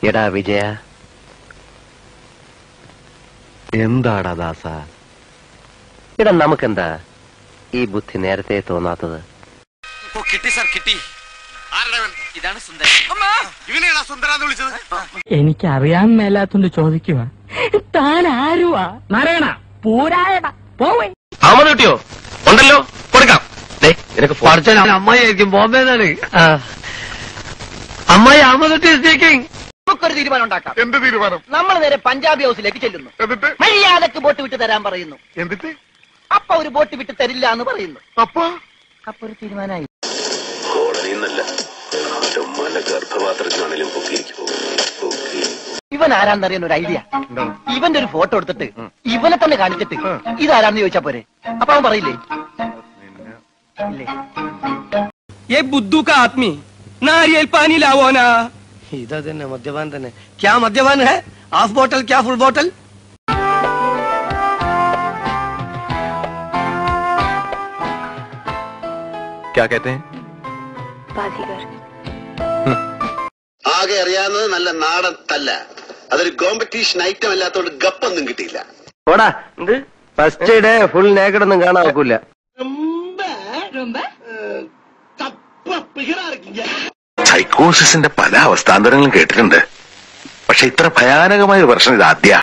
എടാ വിജയ, എന്താടാ ദാസ? എടാ നമുക്കെന്താ ഈ ബുദ്ധി നേരത്തെ തോന്നാത്തത്? കിട്ടി സാർ, കിട്ടി. ഇതാണ് സുന്ദരൻ. ഇവനെയാണോ സുന്ദരാന്ന് വിളിച്ചത്? എനിക്കറിയാൻ മേലാത്തോണ്ട് ചോദിക്കുക, താൻ ആരുവാ? നാരായണ പൂരായണ പോവേ. അഹമ്മദ് കുട്ടിയോ? ഉണ്ടല്ലോ, കൊടുക്കാം. നിനക്ക് അമ്മായിരിക്കും ബോംബെന്നാണ്. അമ്മായി അഹമ്മദ് കുട്ടി സ്പീക്കിംഗ്. നമുക്കൊരു തീരുമാനം ഉണ്ടാക്കാം. എന്ത് തീരുമാനം? നമ്മൾ നേരെ പഞ്ചാബി ഹൗസിലേക്ക് ചെല്ലുന്നു. എന്നിട്ട് മര്യാദക്ക് ബോട്ട് വിട്ട് തരാൻ പറയുന്നു. എന്നിട്ട് അപ്പൊ ഒരു ബോട്ട് വിട്ട് തരില്ല എന്ന് പറയുന്നു. അപ്പൊ ഒരു തീരുമാനമായി. ഗർഭപാത്രത്തിനാണെങ്കിലും ഇവൻ ആരാന്നറിയാൻ ഒരു ഐഡിയ. ഇവന്റെ ഒരു ഫോട്ടോ എടുത്തിട്ട് ഇവനെ തന്നെ കാണിച്ചിട്ട് ഇതാരാന്ന് ചോദിച്ചാ പോരെ? അപ്പൊ അവൻ പറയില്ലേ? ये बुद्धू का आदमी नारियल पानी लावो ना. ഇതാ തന്നെ മദ്യപാൻ തന്നെ. ക്യാ മദ്യപാൻ ഹെ? ഹാഫ് ബോട്ടൽ ക്യാ ഫുൾ ബോട്ടൽ? क्या कहते हैं? ആകെ അറിയാവുന്നത് നല്ല നാടൻ തല്ല. അതൊരു കോമ്പറ്റീഷൻ ഐറ്റം അല്ലാത്തോണ്ട് ഗപ്പൊന്നും കിട്ടിയില്ല. ഓടാ, എന്ത് ഫസ്റ്റ് ഡേ ഫുൾ നേക്കടൊന്നും കാണാൻ നോക്കൂല. സൈക്കോസിന്റെ പല അവസ്ഥാന്തരങ്ങളും കേട്ടിട്ടുണ്ട്. പക്ഷെ ഇത്ര ഭയാനകമായ ഒരു പ്രശ്നം ഇത് ആദ്യ.